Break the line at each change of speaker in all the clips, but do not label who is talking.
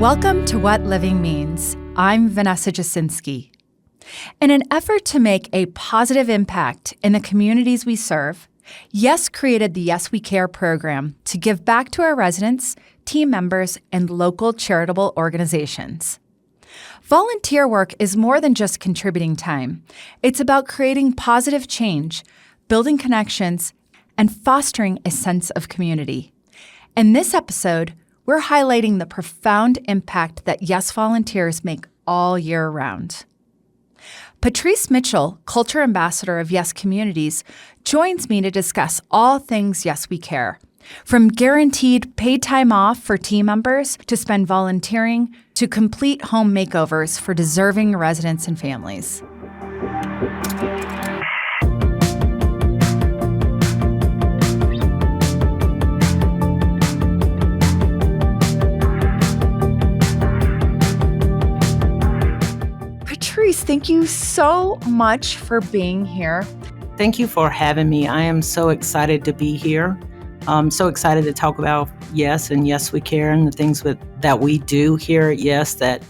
Welcome to What Living Means. I'm Vanessa Jasinski. In an effort to make a positive impact in the communities we serve, YES created the Yes We Care program to give back to our residents, team members, and local charitable organizations. Volunteer work is more than just contributing time. It's about creating positive change, building connections, and fostering a sense of community. In this episode, we're highlighting the profound impact that YES volunteers make all year round. Patrice Mitchell, Culture Ambassador of YES Communities, joins me to discuss all things Yes We Care, from guaranteed paid time off for team members to spend volunteering to complete home makeovers for deserving residents and families. Patrice, thank you so much for being here.
Thank you for having me. I am so excited to be here. I'm so excited to talk about YES and Yes We Care and the things that we do here at YES that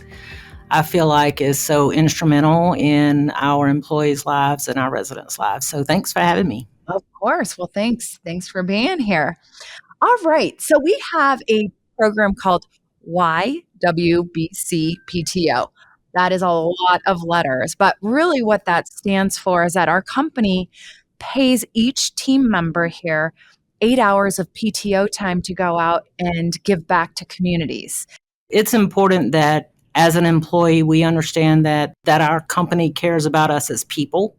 I feel like is so instrumental in our employees' lives and our residents' lives. So thanks for having me.
Of course. Well, thanks. Thanks for being here. All right. So we have a program called YWBC PTO. That is a lot of letters, but really what that stands for is that our company pays each team member here 8 hours of PTO time to go out and give back to communities.
It's important that as an employee, we understand that our company cares about us as people.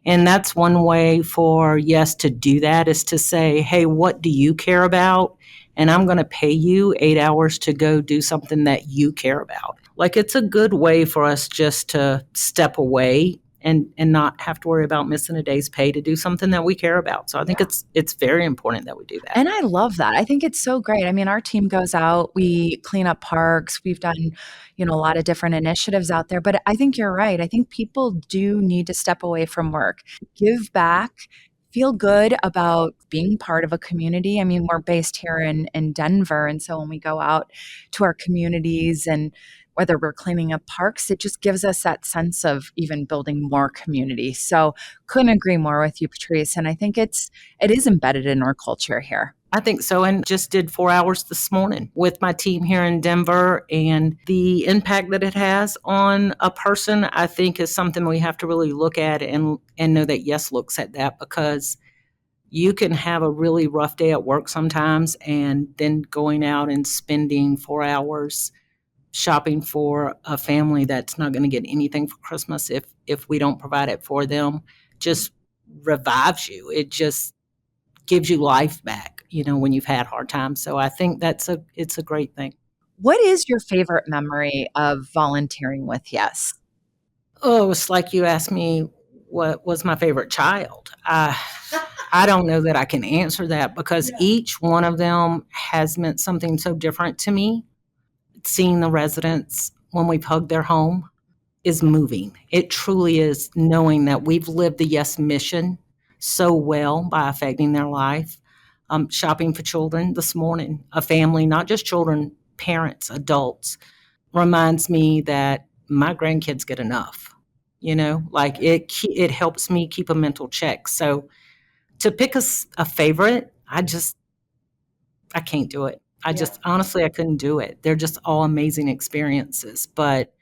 And that's one way for YES to do that is to say, hey, what do you care about? And I'm going to pay you 8 hours to go do something that you care about. Like, it's a good way for us just to step away and not have to worry about missing a day's pay to do something that we care about. So I think it's very important that we do that.
And I love that. I think it's so great. I mean, our team goes out, we clean up parks, we've done, a lot of different initiatives out there, but I think you're right. I think people do need to step away from work, give back, feel good about being part of a community. I mean, we're based here in Denver, and so when we go out to our communities and whether we're cleaning up parks, it just gives us that sense of even building more community. So couldn't agree more with you, Patrice. And I think it is embedded in our culture here.
I think so. And just did 4 hours this morning with my team here in Denver. And the impact that it has on a person, I think, is something we have to really look at and know that YES looks at that, because you can have a really rough day at work sometimes and then going out and spending 4 hours shopping for a family that's not going to get anything for Christmas if we don't provide it for them just revives you. It just gives you life back, when you've had hard times. So I think it's a great thing.
What is your favorite memory of volunteering with YES?
Oh, it's like you asked me what was my favorite child. I don't know that I can answer that because each one of them has meant something so different to me. Seeing the residents when we've hugged their home is moving. It truly is, knowing that we've lived the YES mission so well by affecting their life. Shopping for children this morning, a family, not just children, parents, adults, reminds me that my grandkids get enough. It helps me keep a mental check. So to pick a favorite, I can't do it. Honestly, I couldn't do it. They're just all amazing experiences. But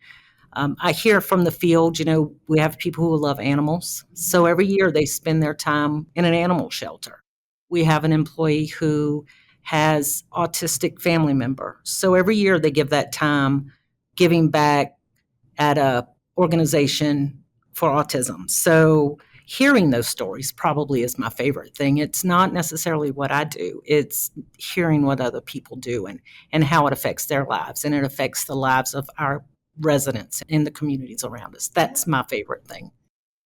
I hear from the field, we have people who love animals. So every year they spend their time in an animal shelter. We have an employee who has autistic family member. So every year they give that time giving back at a organization for autism. So hearing those stories probably is my favorite thing. It's not necessarily what I do. It's hearing what other people do and how it affects their lives, and it affects the lives of our residents in the communities around us. That's my favorite thing.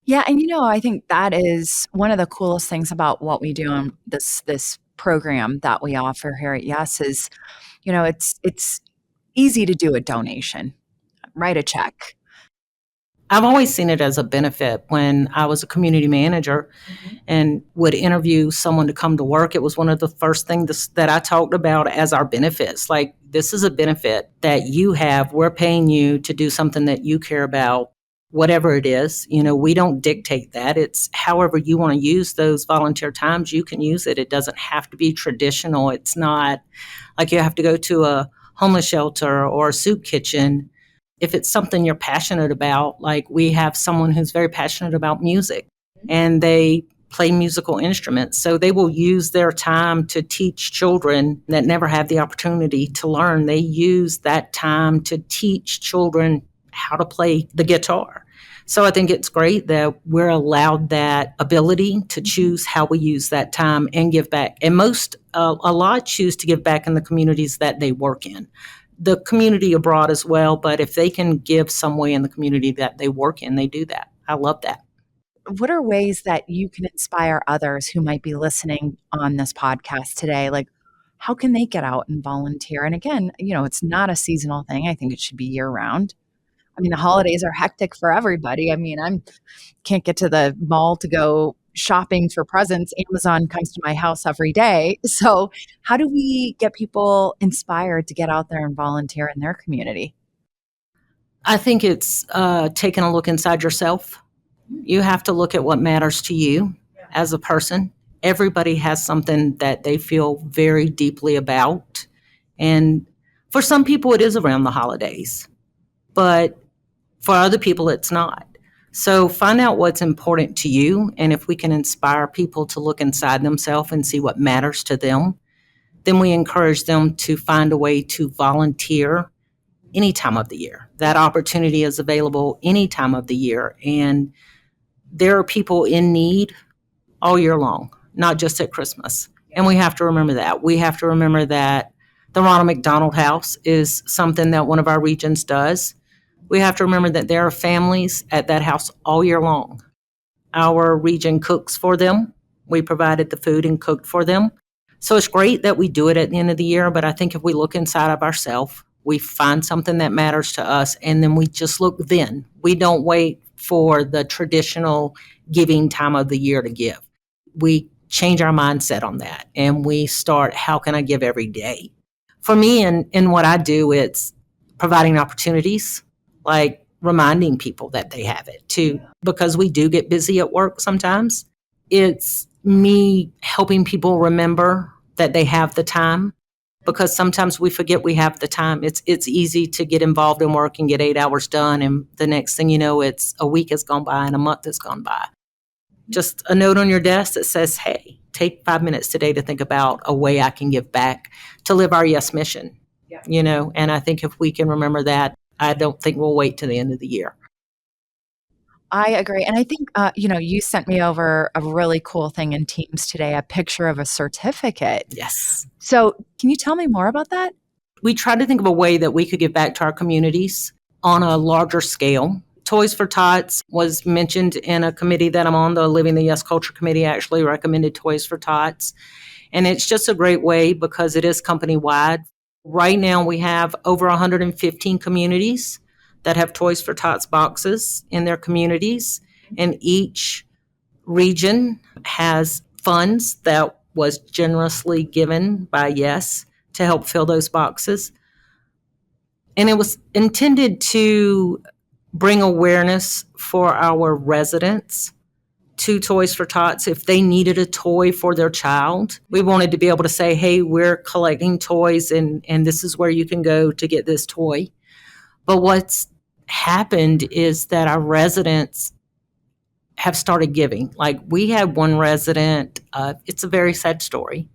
Yeah, and I think that is one of the coolest things about what we do in this program that we offer here at YES is, it's easy to do a donation, write a check.
I've always seen it as a benefit. When I was a community manager and would interview someone to come to work, it was one of the first things that I talked about as our benefits. Like, this is a benefit that you have. We're paying you to do something that you care about, whatever it is. We don't dictate that. It's however you want to use those volunteer times, you can use it. It doesn't have to be traditional. It's not like you have to go to a homeless shelter or a soup kitchen. If it's something you're passionate about, like we have someone who's very passionate about music and they play musical instruments. So they will use their time to teach children that never have the opportunity to learn. They use that time to teach children how to play the guitar. So I think it's great that we're allowed that ability to choose how we use that time and give back. And a lot choose to give back in the communities that they work in. The community abroad as well, but if they can give some way in the community that they work in, they do that. I love that.
What are ways that you can inspire others who might be listening on this podcast today? Like, how can they get out and volunteer? And again, it's not a seasonal thing. I think it should be year round. I mean, the holidays are hectic for everybody. I mean, can't get to the mall to go shopping for presents. Amazon comes to my house every day. So how do we get people inspired to get out there and volunteer in their community?
I think it's taking a look inside yourself. You have to look at what matters to you as a person. Everybody has something that they feel very deeply about. And for some people, it is around the holidays. But for other people, it's not. So find out what's important to you. And if we can inspire people to look inside themselves and see what matters to them, then we encourage them to find a way to volunteer any time of the year. That opportunity is available any time of the year. And there are people in need all year long, not just at Christmas. And we have to remember that. We have to remember that the Ronald McDonald House is something that one of our regions does. We have to remember that there are families at that house all year long. Our region cooks for them. We provided the food and cooked for them. So it's great that we do it at the end of the year, but I think if we look inside of ourselves, we find something that matters to us, and then we just look then. We don't wait for the traditional giving time of the year to give. We change our mindset on that, and we start, how can I give every day? For me, in what I do, it's providing opportunities, like reminding people that they have it too, because we do get busy at work sometimes. It's me helping people remember that they have the time, because sometimes we forget we have the time. It's easy to get involved in work and get 8 hours done, and the next thing you know, it's a week has gone by and a month has gone by. Just a note on your desk that says, hey, take 5 minutes today to think about a way I can give back to live our Yes mission. Yeah. And I think if we can remember that, I don't think we'll wait to the end of the year.
I agree. And I think, you sent me over a really cool thing in Teams today, a picture of a certificate.
Yes.
So can you tell me more about that?
We tried to think of a way that we could give back to our communities on a larger scale. Toys for Tots was mentioned in a committee that I'm on, the Living the Yes Culture Committee actually recommended Toys for Tots. And it's just a great way because it is company-wide. Right now we have over 115 communities that have Toys for Tots boxes in their communities. And each region has funds that was generously given by Yes to help fill those boxes. And it was intended to bring awareness for our residents to Toys for Tots. If they needed a toy for their child, we wanted to be able to say, hey, we're collecting toys and this is where you can go to get this toy. But what's happened is that our residents have started giving. Like, we had one resident, it's a very sad story,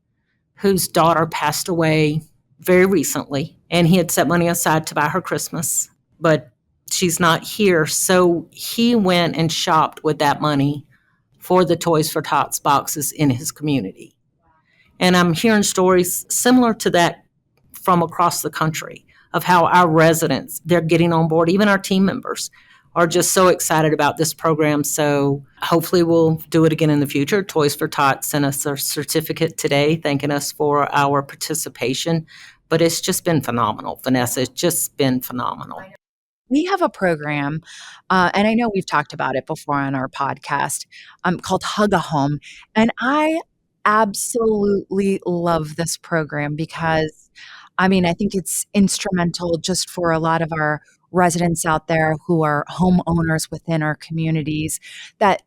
whose daughter passed away very recently, and he had set money aside to buy her Christmas, but she's not here. So he went and shopped with that money for the Toys for Tots boxes in his community. And I'm hearing stories similar to that from across the country of how our residents, they're getting on board. Even our team members are just so excited about this program. So hopefully we'll do it again in the future. Toys for Tots sent us a certificate today thanking us for our participation. But it's just been phenomenal, Vanessa. It's just been phenomenal.
We have a program, and I know we've talked about it before on our podcast, called Hug a Home, and I absolutely love this program because, I mean, I think it's instrumental just for a lot of our residents out there who are homeowners within our communities that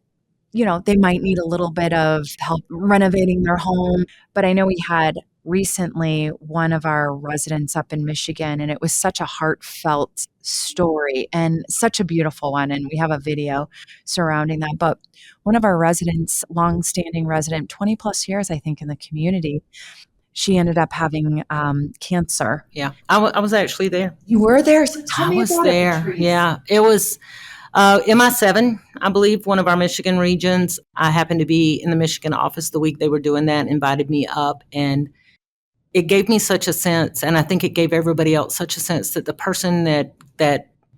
they might need a little bit of help renovating their home. But I know we had recently one of our residents up in Michigan, and it was such a heartfelt story and such a beautiful one. And we have a video surrounding that. But one of our residents, longstanding resident, 20 plus years, I think, in the community, she ended up having cancer.
Yeah, I was actually there.
You were there? So tell
I
me
was
about it,
there.
Patrice.
Yeah, it was MI7, I believe, one of our Michigan regions. I happened to be in the Michigan office the week they were doing that, invited me up, and it gave me such a sense, and I think it gave everybody else such a sense that the person that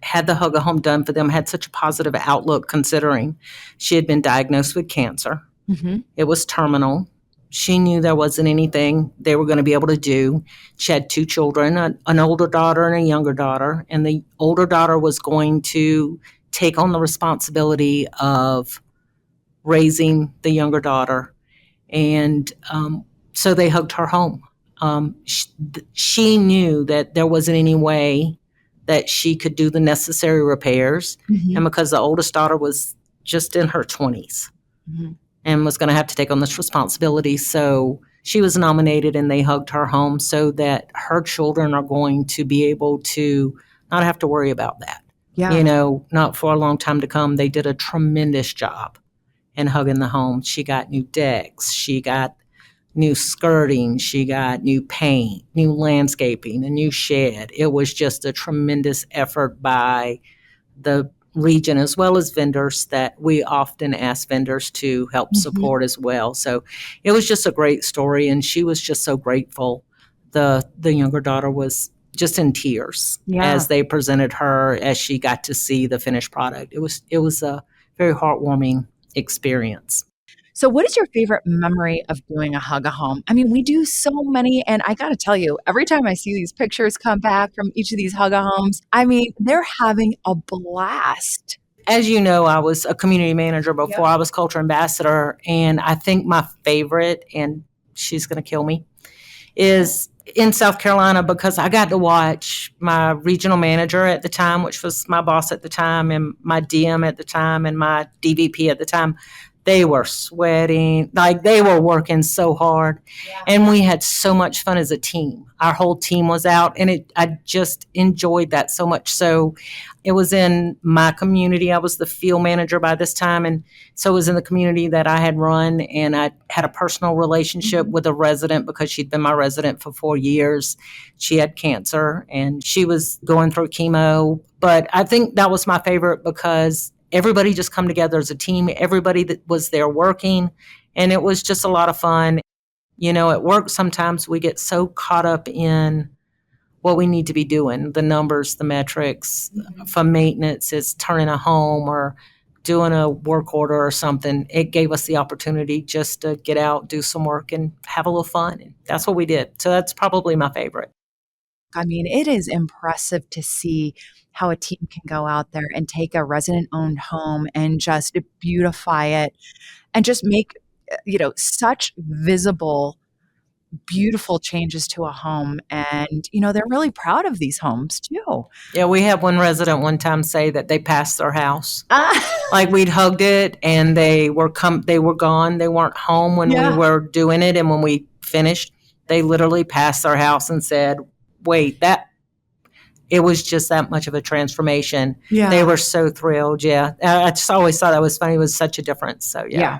had the Hug a Home done for them had such a positive outlook, considering she had been diagnosed with cancer.
Mhm.
It was terminal. She knew there wasn't anything they were going to be able to do. She had two children, an older daughter and a younger daughter, and the older daughter was going to take on the responsibility of raising the younger daughter. And so they hugged her home. She knew that there wasn't any way that she could do the necessary repairs.
Mhm.
And because the oldest daughter was just in her 20s
Mhm.
and was going to have to take on this responsibility, so she was nominated and they hugged her home so that her children are going to be able to not have to worry about that.
Yeah.
Not for a long time to come. They did a tremendous job in hugging the home. She got new decks. She got new skirting. She got new paint, new landscaping, a new shed. It was just a tremendous effort by the region as well as vendors that we often ask vendors to help support as well. So it was just a great story, and she was just so grateful. The younger daughter was just in tears
Yeah.
as they presented her, as she got to see the finished product. It was a very heartwarming experience.
So, what is your favorite memory of doing a hug a home? I mean, we do so many, and I got to tell you, every time I see these pictures come back from each of these hug a homes, I mean, they're having a blast.
As you know, I was a community manager before I was culture ambassador. And I think my favorite, and she's going to kill me, is in South Carolina, because I got to watch my regional manager at the time, which was my boss at the time, and my DM at the time, and my DVP at the time. They were sweating, like they were working so hard. And we had so much fun as a team. Our whole team was out, and I just enjoyed that so much. So it was in my community. I was the field manager by this time, and so it was in the community that I had run, and I had a personal relationship with a resident because she'd been my resident for 4 years. She had cancer, and she was going through chemo. But I think that was my favorite because everybody just come together as a team, everybody that was there working, and it was just a lot of fun. At work, sometimes we get so caught up in what we need to be doing, the numbers, the metrics. For maintenance, it's turning a home or doing a work order or something. It gave us the opportunity just to get out, do some work, and have a little fun. And that's what we did. So that's probably my favorite.
I mean, it is impressive to see how a team can go out there and take a resident-owned home and just beautify it and just make, such visible, beautiful changes to a home. And, they're really proud of these homes too.
Yeah, we had one resident one time say that they passed their house.
Ah,
Like we'd hugged it and they were gone. They weren't home when
Yeah.
we were doing it, and when we finished, they literally passed their house and said, "Wait, it was just that much of a transformation."
yeah.
They were so thrilled. Yeah. I just always thought that was funny. It was such a difference. So, yeah.
Yeah.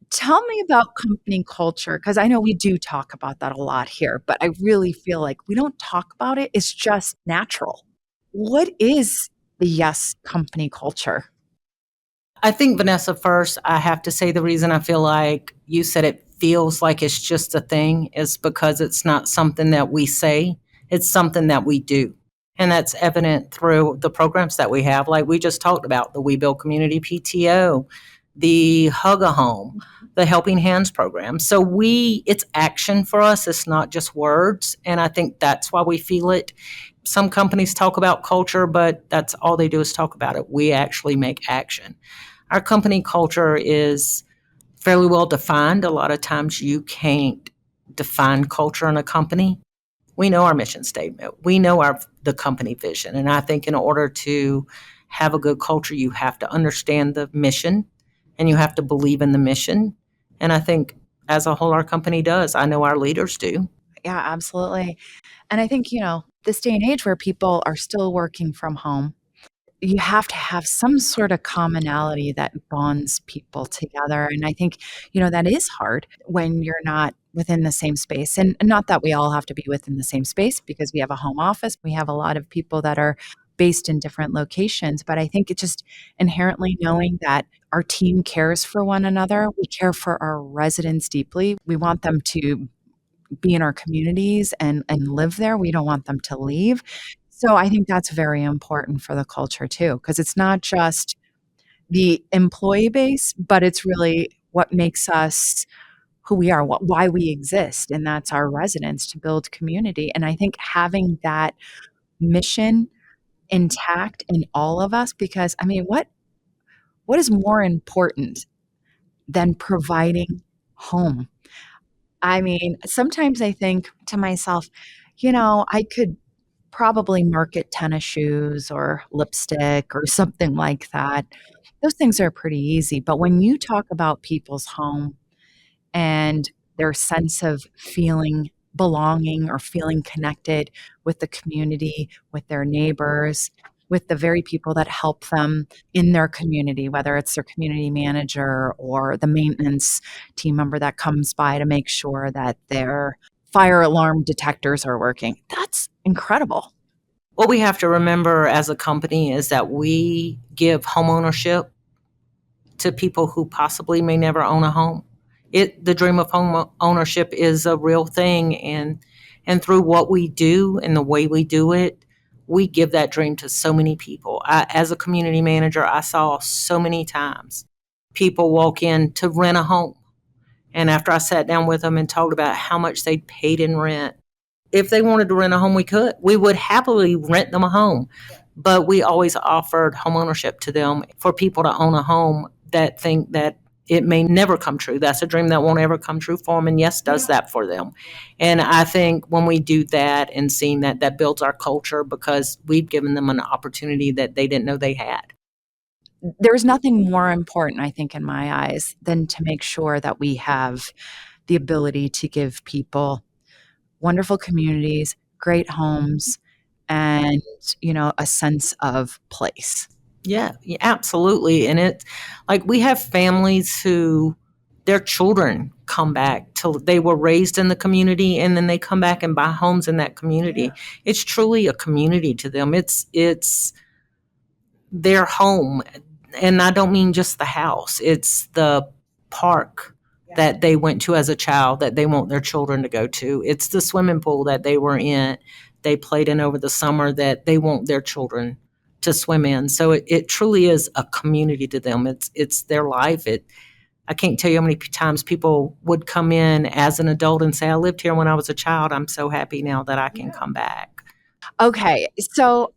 Tell me about company culture, because I know we do talk about that a lot here, but I really feel like we don't talk about it. It's just natural. What is the Yes company culture?
I think, Vanessa, first, I have to say the reason I feel like you said it feels like it's just a thing is because it's not something that we say, it's something that we do. And that's evident through the programs that we have. Like we just talked about the We Build Community PTO, the Hug a Home, the Helping Hands program. So it's action for us. It's not just words. And I think that's why we feel it. some companies talk about culture, but that's all they do is talk about it. We actually make action. Our company culture is fairly well defined. A lot of times you can't define culture in a company. We know our mission statement. We know the company vision. And I think in order to have a good culture, you have to understand the mission and you have to believe in the mission. And I think as a whole, our company does. I know our leaders do.
Yeah, absolutely. And I think, this day and age where people are still working from home, you have to have some sort of commonality that bonds people together. And I think, that is hard when you're not within the same space. And not that we all have to be within the same space because we have a home office. We have a lot of people that are based in different locations. But I think it's just inherently knowing that our team cares for one another. We care for our residents deeply. We want them to be in our communities and live there. We don't want them to leave. So I think that's very important for the culture too, because it's not just the employee base, but it's really what makes us who we are, why we exist, and that's our residents to build community. And I think having that mission intact in all of us, because I mean, what is more important than providing home? I mean, sometimes I think to myself, I could probably market tennis shoes or lipstick or something like that. Those things are pretty easy. But when you talk about people's home and their sense of feeling belonging or feeling connected with the community, with their neighbors, with the very people that help them in their community, whether it's their community manager or the maintenance team member that comes by to make sure that their fire alarm detectors are working. That's incredible.
What we have to remember as a company is that we give homeownership to people who possibly may never own a home. The dream of home ownership is a real thing, and through what we do and the way we do it, we give that dream to so many people. As a community manager, I saw so many times people walk in to rent a home, and after I sat down with them and talked about how much they paid in rent, if they wanted to rent a home, we would happily rent them a home. But we always offered home ownership to them for people to own a home that think that it may never come true. That's a dream that won't ever come true for them, and Yes does that for them. And I think when we do that and seeing that, that builds our culture because we've given them an opportunity that they didn't know they had.
There's nothing more important, I think, in my eyes, than to make sure that we have the ability to give people wonderful communities, great homes, and, a sense of place.
Yeah, absolutely. And it, like, we have families who their children come back till they were raised in the community and then they come back and buy homes in that community. Yeah. It's truly a community to them. It's their home. And I don't mean just the house. It's the park that they went to as a child that they want their children to go to. It's the swimming pool that they played in over the summer that they want their children to swim in. So it truly is a community to them. It's their life. I can't tell you how many times people would come in as an adult and say, I lived here when I was a child. I'm so happy now that I can come back.
Okay, so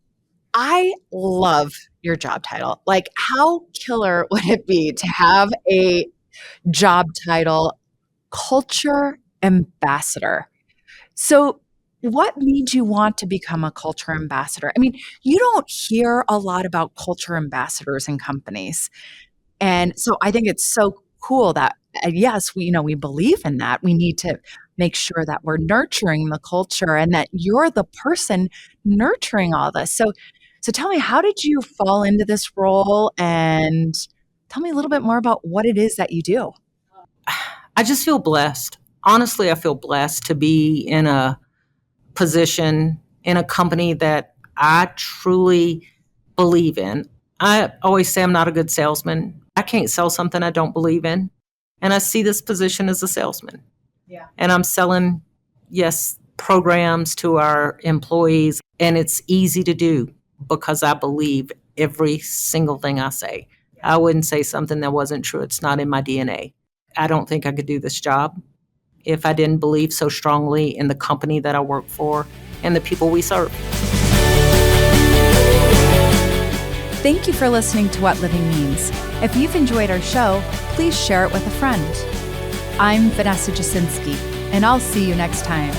I love your job title. Like, how killer would it be to have a job title, culture ambassador? So what made you want to become a culture ambassador? I mean, you don't hear a lot about culture ambassadors in companies. And so I think it's so cool that, yes, we believe in that. We need to make sure that we're nurturing the culture and that you're the person nurturing all this. So tell me, how did you fall into this role? And tell me a little bit more about what it is that you do.
I just feel blessed. Honestly, I feel blessed to be in a position in a company that I truly believe in. I always say I'm not a good salesman. I can't sell something I don't believe in. And I see this position as a salesman. Yeah. And I'm selling, yes, programs to our employees. And it's easy to do because I believe every single thing I say. I wouldn't say something that wasn't true. It's not in my DNA. I don't think I could do this job if I didn't believe so strongly in the company that I work for and the people we serve.
Thank you for listening to What Living Means. If you've enjoyed our show, please share it with a friend. I'm Vanessa Jasinski, and I'll see you next time.